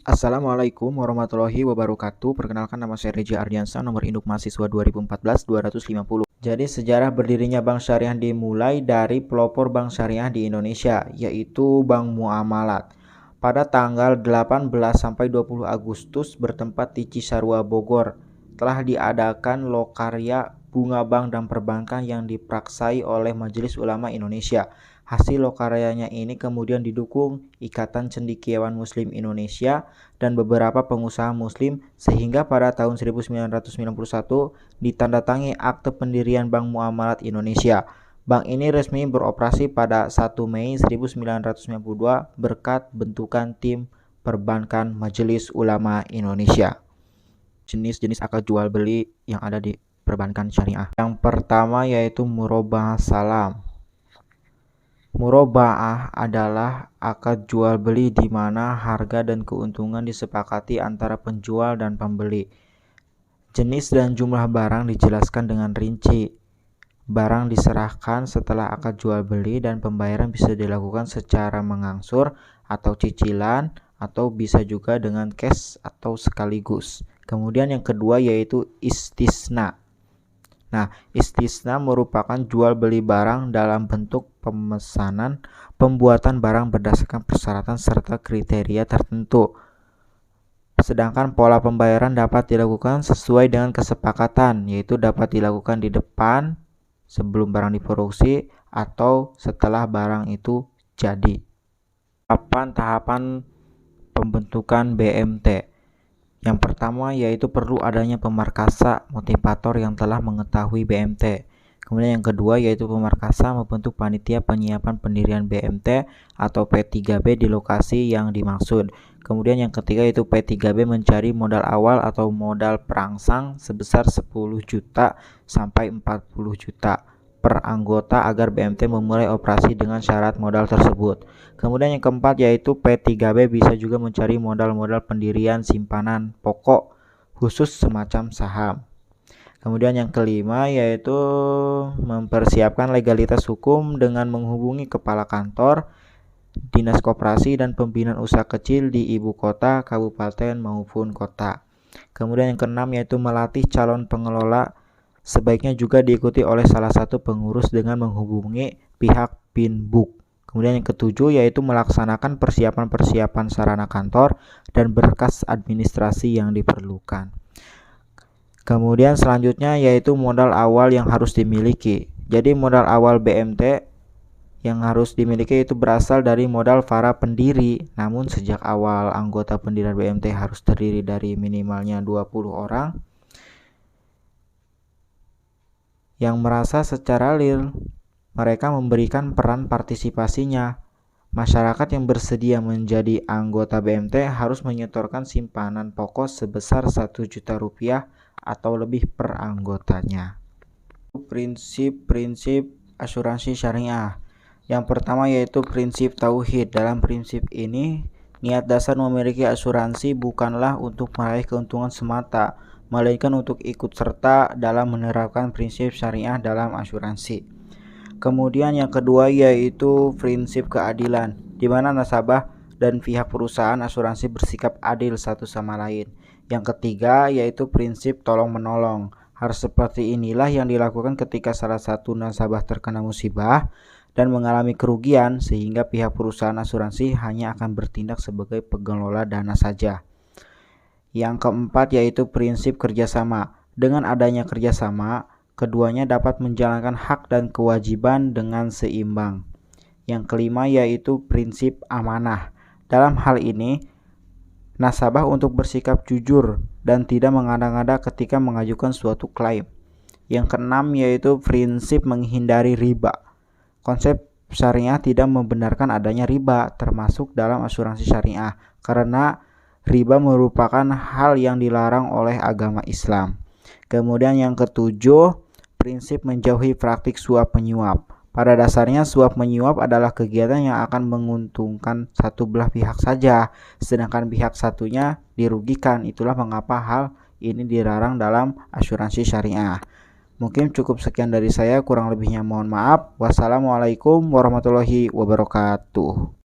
Assalamualaikum warahmatullahi wabarakatuh. Perkenalkan, nama saya Reja Ardiansa, nomor induk mahasiswa 2014-250. Jadi sejarah berdirinya Bank Syariah dimulai dari pelopor Bank Syariah di Indonesia, yaitu Bank Muamalat. Pada tanggal 18 sampai 20 Agustus bertempat di Cisarua, Bogor, telah diadakan lokarya bunga bank dan perbankan yang dipraksai oleh Majelis Ulama Indonesia. Hasil lokaryanya ini kemudian didukung Ikatan Cendekiawan Muslim Indonesia dan beberapa pengusaha muslim, sehingga pada tahun 1991 ditandatangani Akte Pendirian Bank Muamalat Indonesia. Bank ini resmi beroperasi pada 1 Mei 1992 berkat bentukan tim perbankan Majelis Ulama Indonesia. Jenis-jenis akad jual beli yang ada di perbankan syariah. Yang pertama yaitu murabahah salam. Murabahah adalah akad jual beli di mana harga dan keuntungan disepakati antara penjual dan pembeli. Jenis dan jumlah barang dijelaskan dengan rinci. Barang diserahkan setelah akad jual beli dan pembayaran bisa dilakukan secara mengangsur atau cicilan, atau bisa juga dengan cash atau sekaligus. Kemudian yang kedua yaitu istisna. Nah, istisna merupakan jual beli barang dalam bentuk pemesanan, pembuatan barang berdasarkan persyaratan serta kriteria tertentu. Sedangkan pola pembayaran dapat dilakukan sesuai dengan kesepakatan, yaitu dapat dilakukan di depan sebelum barang diproduksi atau setelah barang itu jadi. Tahapan pembentukan BMT. Yang pertama yaitu perlu adanya pemarkasa motivator yang telah mengetahui BMT. Kemudian yang kedua yaitu pemarkasa membentuk panitia penyiapan pendirian BMT atau P3B di lokasi yang dimaksud. Kemudian yang ketiga yaitu P3B mencari modal awal atau modal perangsang sebesar 10 juta sampai 40 juta per anggota agar BMT memulai operasi dengan syarat modal tersebut. Kemudian yang keempat yaitu P3B bisa juga mencari modal-modal pendirian simpanan pokok khusus semacam saham. Kemudian yang kelima yaitu mempersiapkan legalitas hukum dengan menghubungi kepala kantor, dinas koperasi dan pembinaan usaha kecil di ibu kota, kabupaten maupun kota. Kemudian yang keenam yaitu melatih calon pengelola, sebaiknya juga diikuti oleh salah satu pengurus dengan menghubungi pihak Pinbuk. Kemudian yang ketujuh yaitu melaksanakan persiapan-persiapan sarana kantor dan berkas administrasi yang diperlukan. Kemudian selanjutnya yaitu modal awal yang harus dimiliki. Jadi modal awal BMT yang harus dimiliki itu berasal dari modal para pendiri. Namun sejak awal anggota pendirian BMT harus terdiri dari minimalnya 20 orang yang merasa secara real mereka memberikan peran partisipasinya. Masyarakat yang bersedia menjadi anggota BMT harus menyetorkan simpanan pokok sebesar 1 juta rupiah atau lebih per anggotanya. Prinsip-prinsip asuransi syariah. Yang pertama yaitu prinsip tauhid. Dalam prinsip ini, niat dasar memiliki asuransi bukanlah untuk meraih keuntungan semata, melainkan untuk ikut serta dalam menerapkan prinsip syariah dalam asuransi. Kemudian yang kedua yaitu prinsip keadilan, di mana nasabah dan pihak perusahaan asuransi bersikap adil satu sama lain. Yang ketiga yaitu prinsip tolong-menolong. Hal seperti inilah yang dilakukan ketika salah satu nasabah terkena musibah dan mengalami kerugian, sehingga pihak perusahaan asuransi hanya akan bertindak sebagai pengelola dana saja. Yang keempat yaitu prinsip kerjasama. Dengan adanya kerjasama, keduanya dapat menjalankan hak dan kewajiban dengan seimbang. Yang kelima yaitu prinsip amanah. Dalam hal ini, nasabah untuk bersikap jujur dan tidak mengada-ngada ketika mengajukan suatu klaim. Yang keenam yaitu prinsip menghindari riba. Konsep syariah tidak membenarkan adanya riba, termasuk dalam asuransi syariah, karena riba merupakan hal yang dilarang oleh agama Islam. Kemudian yang ketujuh, prinsip menjauhi praktik suap menyuap. Pada dasarnya suap menyuap adalah kegiatan yang akan menguntungkan satu belah pihak saja, sedangkan pihak satunya dirugikan. Itulah mengapa hal ini dilarang dalam asuransi syariah. Mungkin cukup sekian dari saya, kurang lebihnya mohon maaf. Wassalamualaikum warahmatullahi wabarakatuh.